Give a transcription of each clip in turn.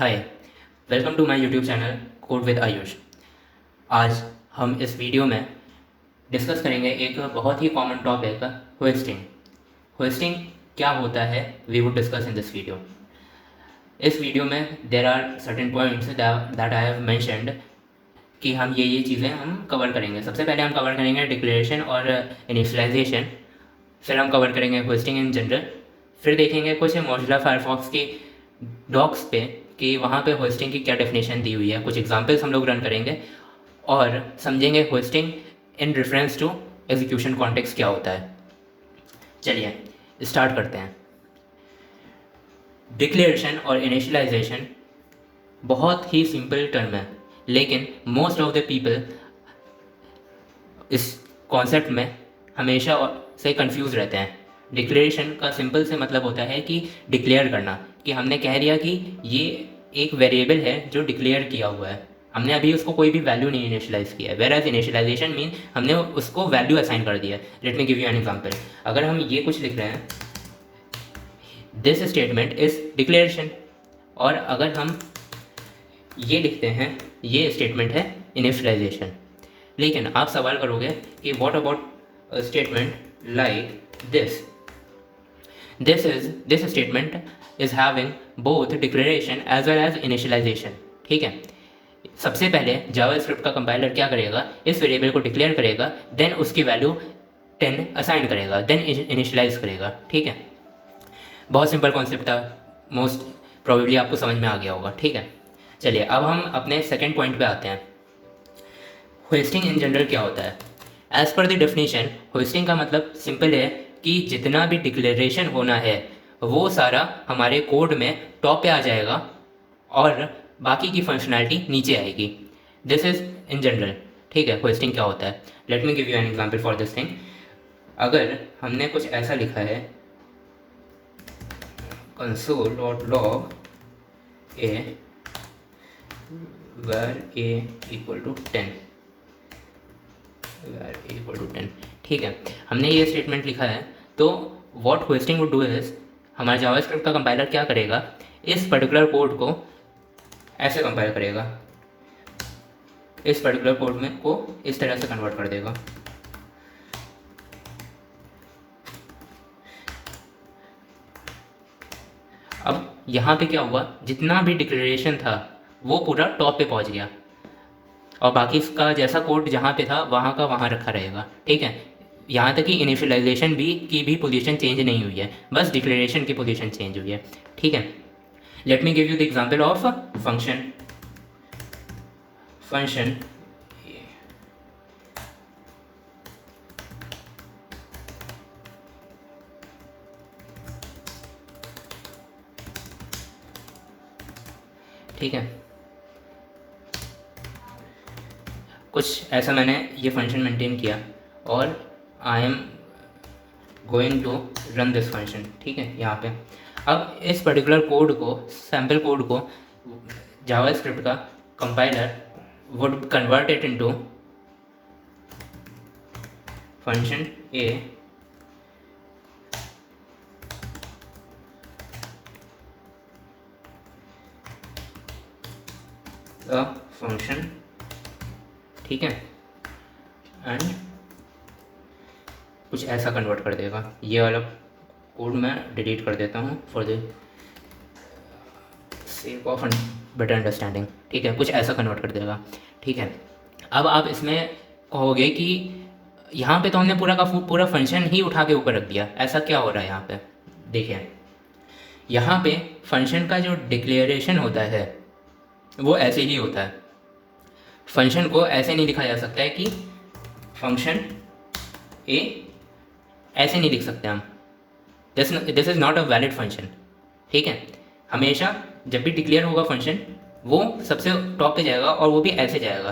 Hi, welcome to my YouTube channel code with Ayush. आज हम इस वीडियो में डिस्कस करेंगे एक बहुत ही कॉमन टॉपिक, होस्टिंग। होस्टिंग क्या होता है, we would discuss in this video. इस वीडियो में there are certain points that I have mentioned कि हम ये चीज़ें हम कवर करेंगे। सबसे पहले हम कवर करेंगे डिक्लेरेशन और इनिशियलाइजेशन, फिर हम कवर करेंगे होस्टिंग इन जनरल, फिर देखेंगे कुछ मोजिला फायरफॉक्स की डॉक्स पे कि वहाँ पे होस्टिंग की क्या डेफिनेशन दी हुई है। कुछ एग्जांपल्स हम लोग रन करेंगे और समझेंगे hoisting in reference to execution context क्या होता है। चलिए स्टार्ट करते हैं। डिक्लेरेशन और इनिशियलाइजेशन बहुत ही सिंपल टर्म है, लेकिन मोस्ट ऑफ द पीपल इस कॉन्सेप्ट में हमेशा से कंफ्यूज रहते हैं। डिक्लेरेशन का सिंपल से मतलब होता है कि डिक्लेयर करना, कि हमने कह दिया कि ये एक वेरिएबल है जो डिक्लेयर किया हुआ है, हमने अभी उसको कोई भी वैल्यू नहीं इनिशियलाइज किया है। वेयर एज इनिशियलाइजेशन मीन हमने उसको वैल्यू असाइन कर दिया है। Let me give you an example. अगर हम ये कुछ लिख रहे हैं, दिस स्टेटमेंट इज डिक्लेरेशन, और अगर हम ये लिखते हैं, ये स्टेटमेंट है इनिशियलाइजेशन। लेकिन आप सवाल करोगे कि what about statement like this this statement is having both declaration as well as initialisation. ठीक है, सबसे पहले जावास्क्रिप्ट का कंपाइलर क्या करेगा, इस वेरिएबल को डिक्लेयर करेगा, देन उसकी वैल्यू 10 असाइन करेगा, देन इनिशियलाइज करेगा। ठीक है, बहुत सिंपल कॉन्सेप्ट था, मोस्ट प्रोबेबली आपको समझ में आ गया होगा। ठीक है, चलिए अब हम अपने सेकेंड पॉइंट पे आते हैं। होस्टिंग इन जनरल क्या होता है? As per the definition, hosting का मतलब सिंपल है कि जितना भी डिक्लेरेशन होना है वो सारा हमारे कोड में टॉप पे आ जाएगा और बाकी की फंक्शनैलिटी नीचे आएगी। This is in general. ठीक है, होस्टिंग क्या होता है? Let me give you an example for this thing. अगर हमने कुछ ऐसा लिखा है, console.log a where a equal to 10, where a equal to 10। ठीक है, हमने ये स्टेटमेंट लिखा है, तो what hosting would do is, हमारा जावास्क्रिप्ट का कंपाइलर क्या करेगा, इस पर्टिकुलर कोड को ऐसे कंपाइल करेगा, इस पर्टिकुलर कोड में को इस तरह से कन्वर्ट कर देगा। अब यहाँ पे क्या हुआ, जितना भी डिक्लेरेशन था वो पूरा टॉप पे पहुँच गया और बाकी इसका जैसा कोड जहाँ पे था वहाँ का वहाँ रखा रहेगा। ठीक है, यहाँ तक कि इनिशियलाइजेशन की भी पोजीशन चेंज नहीं हुई है, बस डिक्लेरेशन की पोजीशन चेंज हुई है। ठीक है, let me give you the example of function. ठीक है, कुछ ऐसा मैंने ये फंक्शन मेंटेन किया और I am going to run this function. ठीक है, यहाँ पे अब इस पर्टिकुलर कोड को, सैम्पल कोड को जावास्क्रिप्ट का compiler would convert it into function a function. ठीक है, एंड कुछ ऐसा कन्वर्ट कर देगा। ये वाला कोड मैं डिलीट कर देता हूँ for the sake of better understanding. ठीक है, कुछ ऐसा कन्वर्ट कर देगा। ठीक है, अब आप इसमें कहोगे कि यहाँ पे तो हमने पूरा का पूरा फंक्शन ही उठा के ऊपर रख दिया, ऐसा क्या हो रहा है यहाँ पे? देखिए, यहाँ पे फंक्शन का जो डिक्लेरेशन होता है वो ऐसे ही होता है। फंक्शन को ऐसे नहीं लिखा जा सकता है कि फंक्शन ए, ऐसे नहीं लिख सकते हम। This is not a valid function. ठीक है, हमेशा जब भी डिक्लेयर होगा फंक्शन, वो सबसे टॉप पे जाएगा और वो भी ऐसे जाएगा।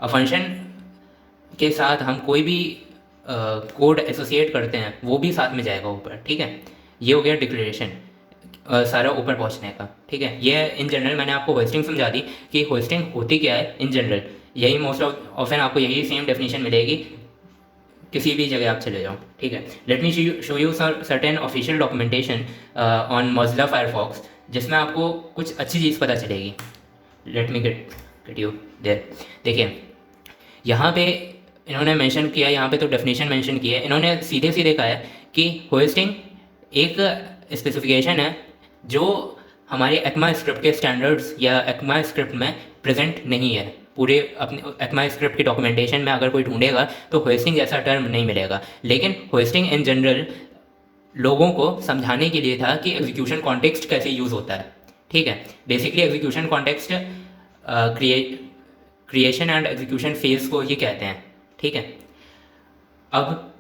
फंक्शन के साथ हम कोई भी कोड एसोसिएट करते हैं वो भी साथ में जाएगा ऊपर। ठीक है, ये हो गया डिक्लेरेशन, सारा ऊपर पहुंचने का। ठीक है, ये इन जनरल मैंने आपको होस्टिंग समझा दी कि होस्टिंग होती क्या है इन जनरल। यही मोस्ट ऑफन आपको यही सेम डेफिनेशन मिलेगी किसी भी जगह आप चले जाओ। ठीक है, let me show you certain official documentation on Mozilla Firefox जिसमें आपको कुछ अच्छी चीज़ पता चलेगी। Let me get you there. देखिए यहाँ पे इन्होंने मेंशन किया, यहाँ पे तो डेफिनेशन मेंशन की है इन्होंने, सीधे सीधे कहा है कि होस्टिंग एक स्पेसिफिकेशन है जो हमारे एक्मा स्क्रिप्ट के स्टैंडर्ड्स या एक्मा स्क्रिप्ट में प्रेजेंट नहीं है। पूरे अपने एक्मा स्क्रिप्ट की डॉक्यूमेंटेशन में अगर कोई ढूंढेगा तो होस्टिंग जैसा टर्म नहीं मिलेगा। लेकिन होस्टिंग इन जनरल लोगों को समझाने के लिए था कि एग्जीक्यूशन कॉन्टेक्स्ट कैसे यूज़ होता है। ठीक है, basically execution context creation and execution phase को ही कहते हैं। ठीक है, अब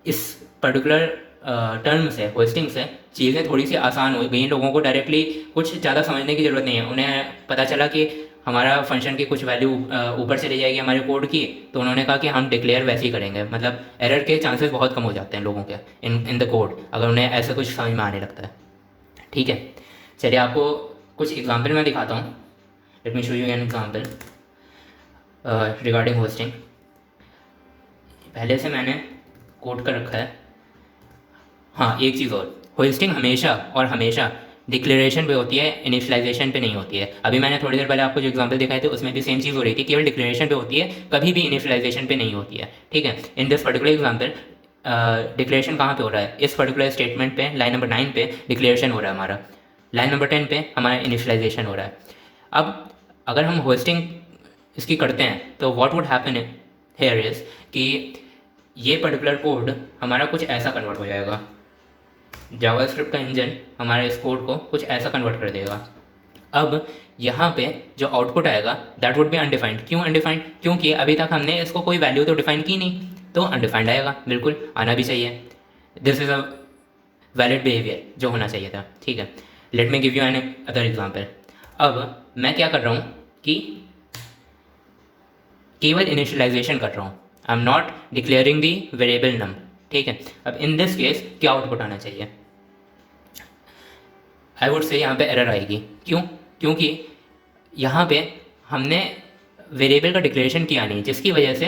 इस पर्टिकुलर टर्म से, होस्टिंग से चीज़ें थोड़ी सी आसान हो गई। लोगों को डायरेक्टली कुछ ज़्यादा समझने की ज़रूरत नहीं है। उन्हें पता चला कि हमारा फंक्शन की कुछ वैल्यू ऊपर चली जाएगी हमारे कोड की, तो उन्होंने कहा कि हम डिक्लेयर वैसे ही करेंगे। मतलब एरर के चांसेस बहुत कम हो जाते हैं लोगों के इन द कोड, अगर उन्हें ऐसा कुछ समझ में आने लगता है। ठीक है, चलिए आपको कुछ एग्जाम्पल मैं दिखाता हूँ। Late me show you an example regarding hosting. पहले से मैंने कोड कर रखा है। हाँ, एक चीज़ और, होस्टिंग हमेशा और हमेशा डिक्लेरेशन पे होती है, इनिशियलाइजेशन पे नहीं होती है। अभी मैंने थोड़ी देर पहले आपको जो एग्जांपल दिखाए थे उसमें भी सेम चीज़ हो रही थी, केवल डिक्लेरेशन पे होती है, कभी भी इनिशियलाइजेशन पे नहीं होती है। ठीक है, in this particular example declaration कहाँ पे हो रहा है, इस पर्टिकुलर स्टेटमेंट पे लाइन नंबर 9 पे डिक्लेरेशन हो रहा है हमारा, लाइन नंबर 10 पे हमारा इनिशियलाइजेशन हो रहा है। अब अगर हम होस्टिंग इसकी करते हैं तो what would happen here is कि ये पर्टिकुलर कोड हमारा कुछ ऐसा कन्वर्ट हो जाएगा। जावास्क्रिप्ट का इंजन हमारे इस कोड को कुछ ऐसा कन्वर्ट कर देगा। अब यहाँ पे जो आउटपुट आएगा दैट वुड बी अनडिफाइंड। क्यों अनडिफाइंड? क्योंकि अभी तक हमने इसको कोई वैल्यू तो डिफाइन की नहीं, तो अनडिफाइंड आएगा। बिल्कुल आना भी चाहिए, this is a valid behaviour जो होना चाहिए था। ठीक है, let me give you another example. अब मैं क्या कर रहा हूँ कि केवल इनिशियलाइजेशन कर रहा हूँ, I am not declaring the variable num. ठीक है, अब इन दिस केस क्या आउटपुट आना चाहिए? आई वुड से यहाँ पे एरर आएगी। क्यों? क्योंकि यहाँ पे हमने वेरिएबल का डिक्लेरेशन किया नहीं, जिसकी वजह से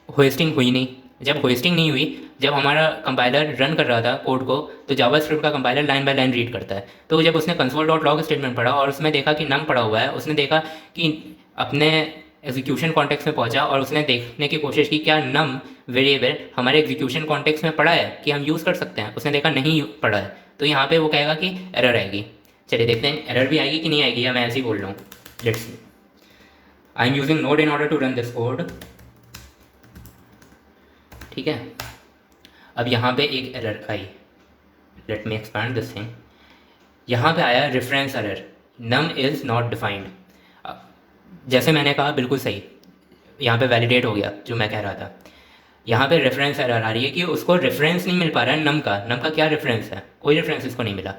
होस्टिंग हुई नहीं। जब होस्टिंग नहीं हुई, जब हमारा कंपाइलर रन कर रहा था कोड को, तो जावास्क्रिप्ट का compiler line by line read करता है। तो जब उसने console.log स्टेटमेंट पढ़ा और उसमें देखा कि नम पड़ा हुआ है, उसने देखा कि अपने एग्जीक्यूशन कॉन्टेक्स्ट में पहुंचा और उसने देखने की कोशिश की क्या नम वेरिएबल हमारे एग्जीक्यूशन कॉन्टेक्स्ट में पड़ा है कि हम यूज़ कर सकते हैं। उसने देखा नहीं पड़ा है, तो यहाँ पे वो कहेगा कि एरर आएगी। चलिए देखते हैं एरर भी आएगी कि नहीं आएगी, या मैं ऐसे ही बोल रहा हूँ। Let's see, I am using Node in order to run this code. ठीक है, अब यहाँ पे एक एरर आई, let me expand this thing. यहाँ पे आया reference error, num is not defined. जैसे मैंने कहा बिल्कुल सही, यहाँ पे वैलिडेट हो गया जो मैं कह रहा था। यहाँ पे रेफरेंस एरर आ रही है कि उसको रेफरेंस नहीं मिल पा रहा है नम का। नम का क्या रेफरेंस है? कोई रेफरेंस इसको नहीं मिला,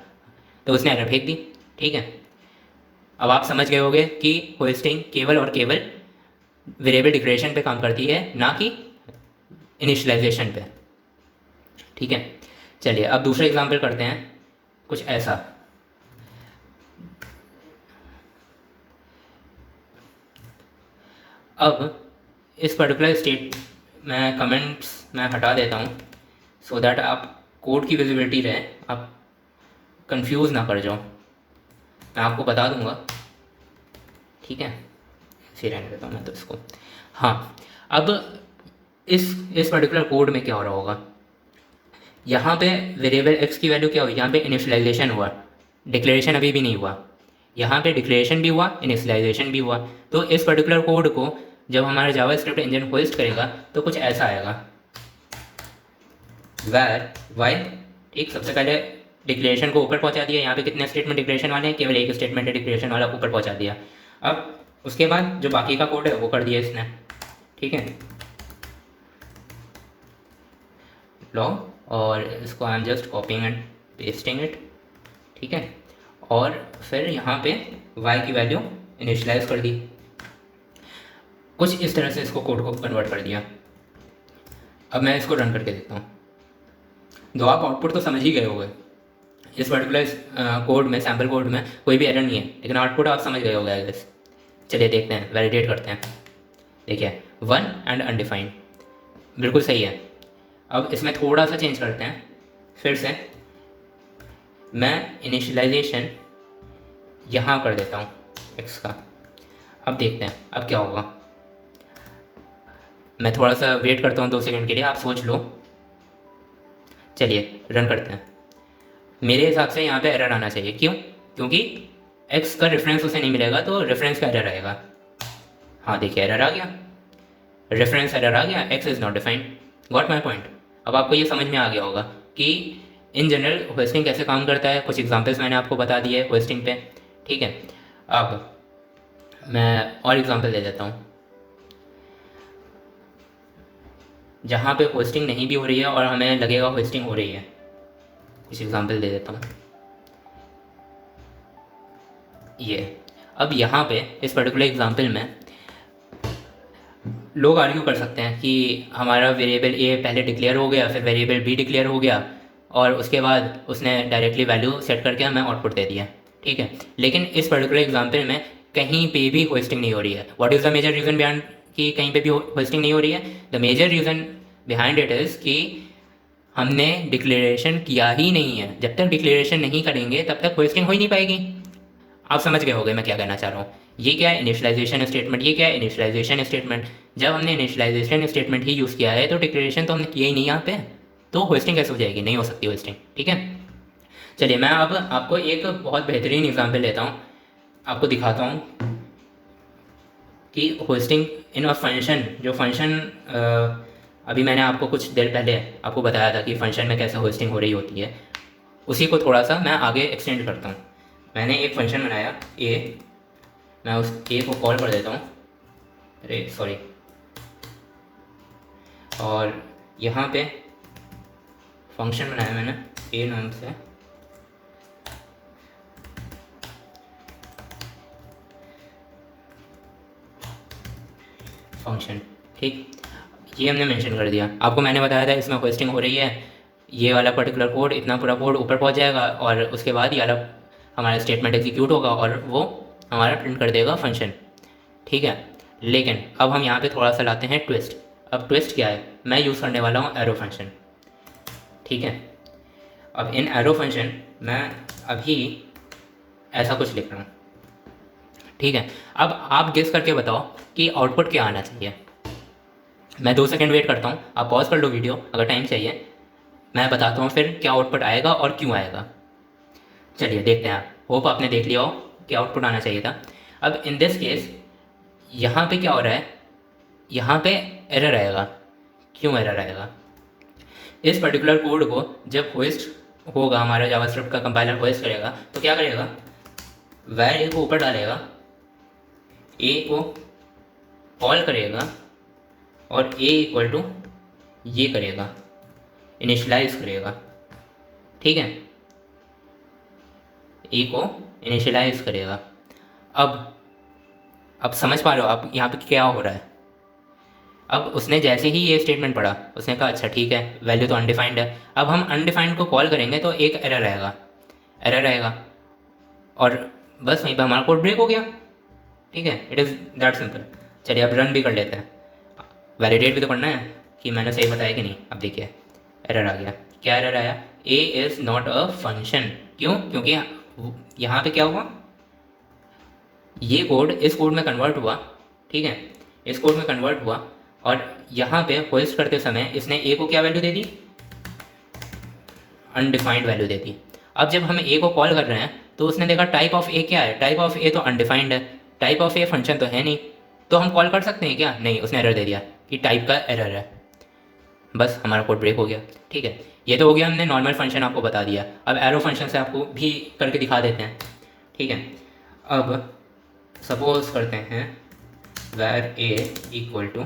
तो उसने एरर फेंक दी। ठीक है, अब आप समझ गए होंगे कि होस्टिंग केवल और केवल वेरिएबल डिक्लेरेशन पे काम करती है, ना कि इनिशियलाइजेशन पे। ठीक है, चलिए अब दूसरा एग्जांपल करते हैं कुछ ऐसा। अब इस पर्टिकुलर स्टेट में कमेंट्स मैं हटा देता हूँ सो दैट आप कोड की विजिबिलिटी रहे, आप कंफ्यूज ना कर जाओ। मैं आपको बता दूंगा। ठीक है, फिर रहने देता हूँ मैं तो इसको। हाँ, अब इस पर्टिकुलर कोड में क्या हो रहा होगा, यहाँ पे वेरिएबल एक्स की वैल्यू क्या हुई, यहाँ पे इनिशियलाइजेशन हुआ, डिक्लेरेशन अभी भी नहीं हुआ। यहाँ पे डिक्लेरेशन भी हुआ, इनिशियलाइजेशन भी हुआ। तो इस पर्टिकुलर कोड को जब हमारा जावास्क्रिप्ट इंजन होस्ट करेगा तो कुछ ऐसा आएगा, वैर वाई। ठीक, सबसे पहले डिक्लेरेशन को ऊपर पहुंचा दिया। यहाँ पे कितने स्टेटमेंट डिक्लेरेशन वाले हैं? केवल एक स्टेटमेंट है डिक्लेरेशन वाला, ऊपर पहुंचा दिया। अब उसके बाद जो बाकी का कोड है वो कर दिया इसने। ठीक है, लॉग, और इसको I am just copying and pasting it. ठीक है, और फिर यहाँ पे y की वैल्यू इनिशियलाइज कर दी। कुछ इस तरह से इसको कोड को कन्वर्ट कर दिया। अब मैं इसको रन करके देखता हूँ। दो आप आउटपुट तो समझ ही गए होंगे, इस पर्टिकुलर कोड में, सैम्पल कोड में कोई भी एरर नहीं है, लेकिन आउटपुट आप समझ गए होंगे आई गेस। चलिए देखते हैं, वैलिडेट करते हैं। देखिए 1 एंड अनडिफाइंड, बिल्कुल सही है। अब इसमें थोड़ा सा चेंज करते हैं, फिर से मैं इनिशियलाइजेशन यहाँ कर देता हूँ एक्स का। अब देखते हैं अब क्या होगा। मैं थोड़ा सा वेट करता हूँ 2 सेकंड के लिए, आप सोच लो। चलिए रन करते हैं। मेरे हिसाब से यहाँ पे एरर आना चाहिए, क्यों? क्योंकि एक्स का रेफरेंस उसे नहीं मिलेगा, तो रेफरेंस का एरर आएगा। हाँ देखिए एरर आ गया, रेफरेंस एरर आ गया, x is not defined. Got my point? अब आपको ये समझ में आ गया होगा कि इन जनरल होस्टिंग कैसे काम करता है। कुछ एग्जांपल्स मैंने आपको बता दिए होस्टिंग पे, ठीक है। अब मैं और एग्जांपल दे देता हूँ जहाँ पे होस्टिंग नहीं भी हो रही है और हमें लगेगा होस्टिंग हो रही है। कुछ एग्जांपल दे देता हूँ ये। अब यहाँ पे इस पर्टिकुलर एग्जांपल में लोग आर्ग्यू कर सकते हैं कि हमारा वेरिएबल ए पहले डिक्लेयर हो गया, फिर वेरिएबल बी डिक्लेयर हो गया, और उसके बाद उसने डायरेक्टली वैल्यू सेट करके हमें आउटपुट दे दिया, ठीक है। लेकिन इस पर्टिकुलर एग्जांपल में कहीं पे भी होस्टिंग नहीं हो रही है। What is the major reason behind कि कहीं पे भी होस्टिंग नहीं हो रही है? The major reason behind it is कि हमने डिक्लेरेशन किया ही नहीं है। जब तक डिक्लेरेशन नहीं करेंगे तब तक होस्टिंग हो ही नहीं पाएगी। आप समझ गए होंगे मैं क्या कहना चाह रहा हूँ। ये क्या है? Initialisation statement. ये क्या है? Initialisation statement. जब हमने इनिशियलाइजेशन स्टेटमेंट ही यूज़ किया है तो डिक्लेरेशन तो हमने किया ही नहीं यहाँ पे, तो होस्टिंग कैसे हो जाएगी? नहीं हो सकती होस्टिंग, ठीक है। चलिए मैं अब आपको एक बहुत बेहतरीन एग्जाम्पल लेता हूँ, आपको दिखाता हूँ कि होस्टिंग इन अ फंक्शन, जो फंक्शन अभी मैंने आपको कुछ देर पहले आपको बताया था कि फंक्शन में कैसे होस्टिंग हो रही होती है, उसी को थोड़ा सा मैं आगे एक्सटेंड करता हूँ। मैंने एक फंक्शन बनाया ए, मैं उस ए को कॉल कर देता हूँ, अरे सॉरी, और यहाँ पे फंक्शन बनाया मैंने ए नाम से, फंक्शन, ठीक। ये हमने मेंशन कर दिया। आपको मैंने बताया था इसमें होस्टिंग हो रही है, ये वाला पर्टिकुलर कोड, इतना पूरा कोड ऊपर पहुंच जाएगा और उसके बाद ये वाला हमारा स्टेटमेंट एग्जीक्यूट होगा और वो हमारा प्रिंट कर देगा फंक्शन, ठीक है। लेकिन अब हम यहाँ पे थोड़ा सा लाते हैं ट्विस्ट। अब ट्विस्ट क्या है? मैं यूज़ करने वाला हूँ एरो फंक्शन, ठीक है। अब इन एरो फंक्शन मैं अभी ऐसा कुछ लिख रहा हूँ, ठीक है। अब आप गेस करके बताओ कि आउटपुट क्या आना चाहिए। मैं 2 सेकंड वेट करता हूँ, आप पॉज कर लो वीडियो अगर टाइम चाहिए, मैं बताता हूँ फिर क्या आउटपुट आएगा और क्यों आएगा। चलिए देखते हैं। होप आपने देख लिया हो कि आउटपुट आना चाहिए था। अब इन दिस केस यहाँ पे क्या हो रहा है? यहाँ पे एरर आएगा। क्यों एरर आएगा? इस पर्टिकुलर कोड को जब होस्ट होगा, हमारा जावास्क्रिप्ट का कंपाइलर होस्ट करेगा तो क्या करेगा? वैर ए को ऊपर डालेगा, ए को कॉल करेगा और ए इक्वल टू ये करेगा, इनिशियलाइज करेगा, ठीक है। ए को इनिशियलाइज करेगा। अब समझ पा रहे हो आप यहाँ पे क्या हो रहा है? अब उसने जैसे ही ये स्टेटमेंट पढ़ा, उसने कहा अच्छा ठीक है, वैल्यू तो अनडिफाइंड है। अब हम अनडिफाइंड को कॉल करेंगे तो एक एरर आएगा, एरर आएगा, और बस वहीं पर हमारा कोड ब्रेक हो गया, ठीक है। It is that simple. चलिए अब रन भी कर लेते हैं, वैलिडेट भी तो करना है कि मैंने सही बताया कि नहीं। अब देखिए एरर आ गया। क्या एरर आया? A is not a function. क्यों? क्योंकि यहाँ पे क्या हुआ, ये कोड इस कोड में कन्वर्ट हुआ, ठीक है, इस कोड में कन्वर्ट हुआ, और यहाँ पे होस्ट करते समय इसने ए को क्या वैल्यू दे दी? अनडिफाइंड वैल्यू दे दी। अब जब हम ए को कॉल कर रहे हैं तो उसने देखा टाइप ऑफ ए क्या है, टाइप ऑफ ए तो अनडिफाइंड है, टाइप ऑफ ए फंक्शन तो है नहीं, तो हम कॉल कर सकते हैं क्या? नहीं, उसने एरर दे दिया कि टाइप का एरर है। बस हमारा कोड ब्रेक हो गया, ठीक है। ये तो हो गया, हमने नॉर्मल फंक्शन आपको बता दिया। अब एरो फंक्शन से आपको भी करके दिखा देते हैं, ठीक है। अब सपोज करते हैं where a equal to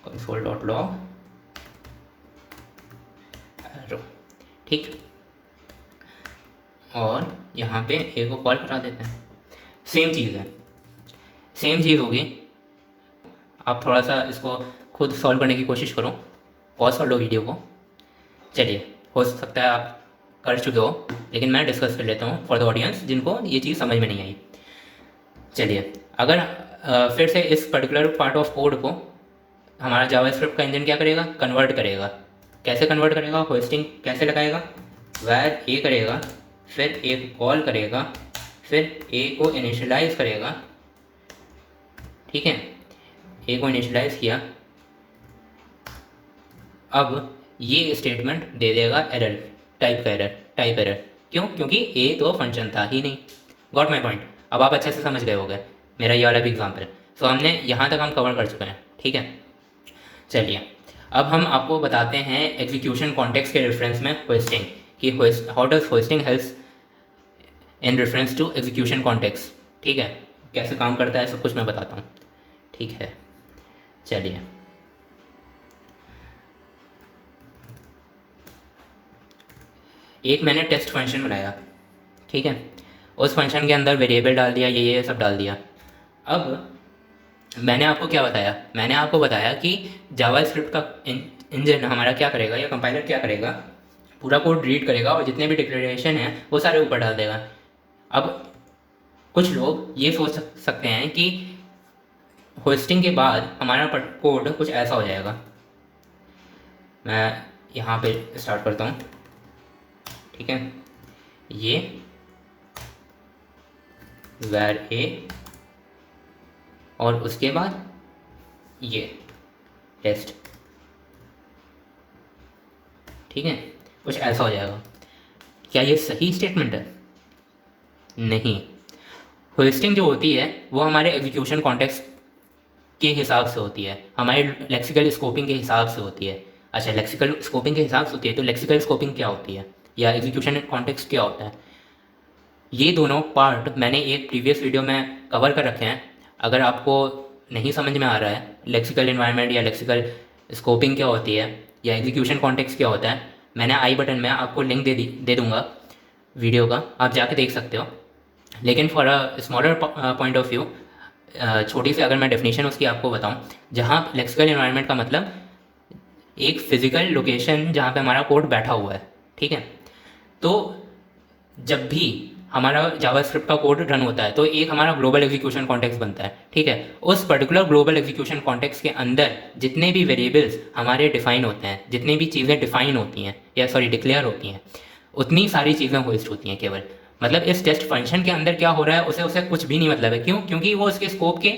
console.log arrow, ठीक। और यहाँ पे a को कॉल करा देते हैं। सेम चीज़ है, सेम चीज़ होगी। आप थोड़ा सा इसको खुद सॉल्व करने की कोशिश करो, पॉज कर लो वीडियो को। चलिए, हो सकता है आप कर चुके हो, लेकिन मैं डिस्कस कर लेता हूँ फॉर द ऑडियंस जिनको ये चीज़ समझ में नहीं आई। चलिए, अगर फिर से इस पर्टिकुलर पार्ट ऑफ कोड को हमारा जावास्क्रिप्ट का इंजन क्या करेगा, कन्वर्ट करेगा। कैसे कन्वर्ट करेगा, होस्टिंग कैसे लगाएगा, वैर ए करेगा, फिर ए कॉल करेगा, फिर ए को इनिशियलाइज करेगा, ठीक है, ए को इनिशियलाइज किया। अब ये स्टेटमेंट दे देगा एरर, टाइप एरर। क्यों, क्योंकि ए तो फंक्शन था ही नहीं। Got my point. अब आप अच्छे से समझ गए होंगे मेरा ये वाला भी एग्जाम्पल। सो हमने यहाँ तक हम कवर कर चुके हैं, ठीक है। चलिए अब हम आपको बताते हैं एग्जीक्यूशन कॉन्टेक्स्ट के रेफरेंस में होस्टिंग कि how does hoisting helps in reference to execution context, ठीक है। कैसे काम करता है सब कुछ मैं बताता हूँ, ठीक है। चलिए एक मैंने टेस्ट फंक्शन बनाया, ठीक है। उस फंक्शन के अंदर वेरिएबल डाल दिया, ये सब डाल दिया। अब मैंने आपको क्या बताया, मैंने आपको बताया कि जावास्क्रिप्ट का इंजन हमारा क्या करेगा या कंपाइलर क्या करेगा, पूरा कोड रीड करेगा और जितने भी डिक्लेरेशन हैं वो सारे ऊपर डाल देगा। अब कुछ लोग ये सोच सकते हैं कि होस्टिंग के बाद हमारा कोड कुछ ऐसा हो जाएगा। मैं यहाँ पे स्टार्ट करता हूँ, ठीक है। ये वैर ए और उसके बाद ये टेस्ट, ठीक है, कुछ ऐसा हो जाएगा। क्या ये सही स्टेटमेंट है? नहीं। होस्टिंग जो होती है वो हमारे एग्जीक्यूशन कॉन्टेक्स्ट के हिसाब से होती है, हमारे लेक्सिकल स्कोपिंग के हिसाब से होती है। अच्छा, लेक्सिकल स्कोपिंग के हिसाब से होती है, तो लेक्सिकल स्कोपिंग क्या होती है या एग्जीक्यूशन कॉन्टेक्स्ट क्या होता है, ये दोनों पार्ट मैंने एक प्रीवियस वीडियो में कवर कर रखे हैं। अगर आपको नहीं समझ में आ रहा है लेक्सिकल एनवायरनमेंट या लेक्सिकल स्कोपिंग क्या होती है या एग्जीक्यूशन कॉन्टेक्स्ट क्या होता है, मैंने आई बटन में आपको लिंक दे दूँगा वीडियो का, आप जाके देख सकते हो। लेकिन for a smaller point of view, छोटी सी अगर मैं डेफिनेशन उसकी आपको बताऊं, जहाँ लेक्सिकल एनवायरनमेंट का मतलब एक फिजिकल लोकेशन जहाँ पे हमारा कोड बैठा हुआ है, ठीक है। तो जब भी हमारा जावास्क्रिप्ट का कोड रन होता है तो एक हमारा ग्लोबल एग्जीक्यूशन कॉन्टेक्स्ट बनता है, ठीक है। उस पर्टिकुलर ग्लोबल एग्जीक्यूशन कॉन्टेक्स्ट के अंदर जितने भी वेरिएबल्स हमारे डिफाइन होते हैं, जितनी भी चीज़ें डिफाइन होती हैं या सॉरी डिक्लेयर होती हैं, उतनी सारी चीज़ें होस्ट होती हैं केवल। मतलब इस टेस्ट फंक्शन के अंदर क्या हो रहा है उसे कुछ भी नहीं मतलब है। क्यों? क्योंकि वो उसके स्कोप के,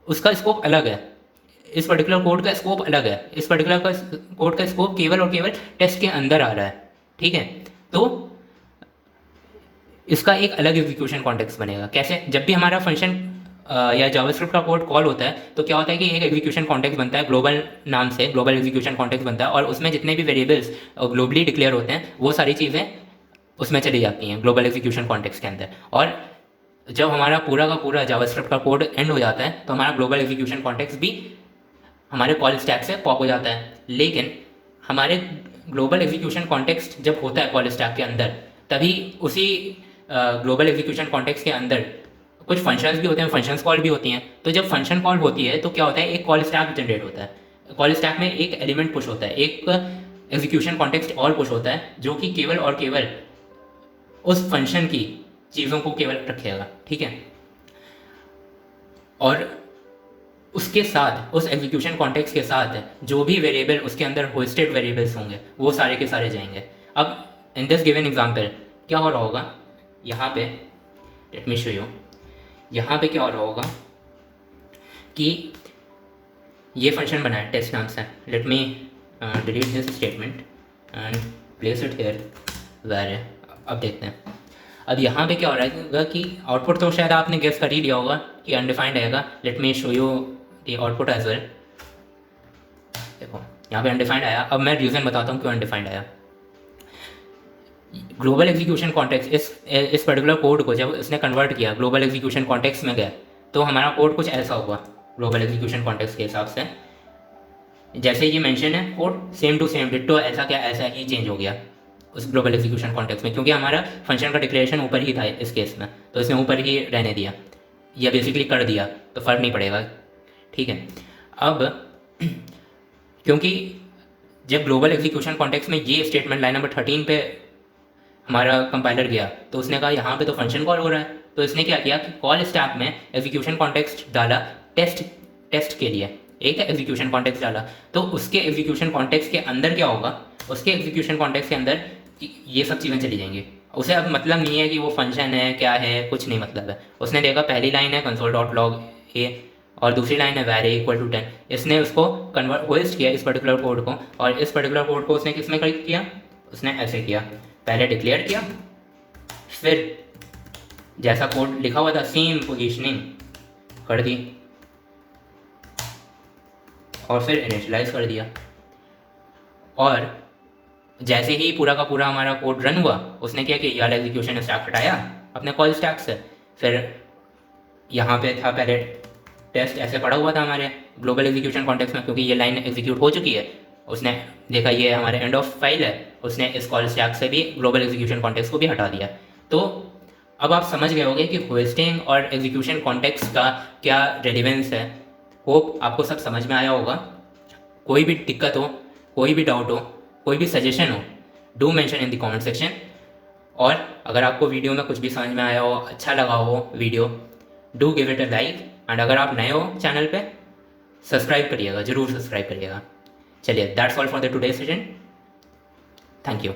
उसका स्कोप अलग है, इस पर्टिकुलर कोड का स्कोप अलग है, इस पर्टिकुलर कोड का स्कोप केवल और केवल टेस्ट के अंदर आ रहा है, ठीक है। तो इसका एक अलग एग्जीक्यूशन कॉन्टेक्स्ट बनेगा। कैसे? जब भी हमारा फंक्शन या जावास्क्रिप्ट का कोड कॉल होता है तो क्या होता है कि एक एग्जीक्यूशन कॉन्टेक्स्ट बनता है ग्लोबल नाम से, ग्लोबल एग्जीक्यूशन कॉन्टेक्स्ट बनता है, और उसमें जितने भी वेरिएबल्स ग्लोबली डिक्लेयर होते हैं वो सारी चीज़ें उसमें चली जाती हैं ग्लोबल एग्जीक्यूशन कॉन्टेक्स्ट के अंदर। और जब हमारा पूरा का पूरा जावास्क्रिप्ट का कोड एंड हो जाता है तो हमारा ग्लोबल एग्जीक्यूशन कॉन्टेक्स्ट भी हमारे कॉल स्टैक से पॉप हो जाता है। लेकिन हमारे ग्लोबल एग्जीक्यूशन कॉन्टेक्स्ट जब होता है कॉल स्टैक के अंदर, तभी उसी ग्लोबल एग्जीक्यूशन कॉन्टेक्स्ट के अंदर कुछ फंक्शंस भी होते हैं, फंक्शंस कॉल भी होती हैं। तो जब फंक्शन कॉल होती है तो क्या होता है, एक कॉल स्टैक जनरेट होता है। कॉल स्टैक में एक एलिमेंट पुश होता है, एक एग्जीक्यूशन कॉन्टेक्स्ट और पुश होता है, जो कि केवल और केवल उस फंक्शन की चीज़ों को केवल रखेगा, ठीक है। और उसके साथ, उस एग्जीक्यूशन कॉन्टेक्स्ट के साथ जो भी वेरिएबल उसके अंदर होस्टेड वेरिएबल्स होंगे वो सारे के सारे जाएंगे। अब इन दिस गिवन एग्जांपल क्या हो रहा होगा, यहाँ पे लेट मी शो यू, यहाँ पे क्या हो रहा होगा कि ये फंक्शन बना है टेस्ट नाम से। Let me delete this statement and place it here where. अब देखते हैं अब यहाँ पे क्या हो रहा है कि आउटपुट तो शायद आपने गेस कर ही लिया होगा कि अनडिफाइंड आएगा। Let me show you the output as well. देखो यहाँ पे अनडिफाइंड आया। अब मैं रीज़न बताता हूँ क्यों अनडिफाइंड आया। ग्लोबल एग्जीक्यूशन कॉन्टेक्स्ट, इस पर्टिकुलर कोड को जब इसने कन्वर्ट किया ग्लोबल एग्जीक्यूशन कॉन्टेक्स्ट में गया तो हमारा कोड कुछ ऐसा हुआ ग्लोबल एग्जीक्यूशन कॉन्टेक्स्ट के हिसाब से। जैसे ये मेंशन है code same to same ditto ऐसा क्या ऐसा ही चेंज हो गया उस ग्लोबल एग्जीक्यूशन कॉन्टेक्स्ट में, क्योंकि हमारा फंक्शन का डिक्लेरेशन ऊपर ही था इस केस में, तो इसने ऊपर ही रहने दिया या बेसिकली कर दिया, तो फ़र्क नहीं पड़ेगा, ठीक है। अब क्योंकि जब ग्लोबल एग्जीक्यूशन कॉन्टेक्स्ट में ये स्टेटमेंट लाइन नंबर 13 पे हमारा कंपाइलर गया तो उसने कहा यहाँ पे तो फंक्शन कॉल हो रहा है, तो इसने क्या किया कि कॉल स्टैक में एग्जीक्यूशन कॉन्टेक्स्ट डाला टेस्ट के लिए, एक है एग्जीक्यूशन कॉन्टेक्स्ट डाला, तो उसके एग्जीक्यूशन कॉन्टेक्स्ट के अंदर क्या होगा, उसके एग्जीक्यूशन कॉन्टेक्स्ट के अंदर ये सब चीज़ें चली जाएंगी। उसे अब मतलब नहीं है कि वो फंक्शन है क्या है, कुछ नहीं मतलब है। उसने देखा पहली लाइन है कंसोल डॉट लॉग ए और दूसरी लाइन है वैर इक्वल टू 10। इसने उसको कन्वर्ट होस्ट किया इस पर्टिकुलर कोड को, और इस पर्टिकुलर कोड को उसने किस में किया, उसने ऐसे किया, पहले डिक्लेयर किया, फिर जैसा कोड लिखा हुआ था सेम पोजीशनिंग कर दी, और फिर इनिशियलाइज कर दिया। और जैसे ही पूरा का पूरा हमारा कोड रन हुआ, उसने क्या किया, यार एग्जीक्यूशन स्टैक हटाया अपने कॉल स्टैक से, फिर यहाँ पे था पहले टेस्ट ऐसे पड़ा हुआ था हमारे ग्लोबल एग्जीक्यूशन कॉन्टेक्स्ट में, क्योंकि ये लाइन एग्जीक्यूट हो चुकी है। उसने देखा ये हमारे एंड ऑफ फाइल है, उसने इस कॉल स्टैक से भी ग्लोबल एग्जीक्यूशन कॉन्टेक्स्ट को भी हटा दिया। तो अब आप समझ गए होंगे कि होस्टिंग और एग्जीक्यूशन कॉन्टेक्स्ट का क्या रेलिवेंस है। होप आपको सब समझ में आया होगा। कोई भी दिक्कत हो, कोई भी डाउट हो, कोई भी सजेशन हो, do mention in the comment section. और अगर आपको वीडियो में कुछ भी समझ में आया हो, अच्छा लगा हो video, do give it a like. And अगर आप नए हो चैनल पे, सब्सक्राइब करिएगा, ज़रूर सब्सक्राइब करिएगा। चलिए, that's all for the today session. Thank you.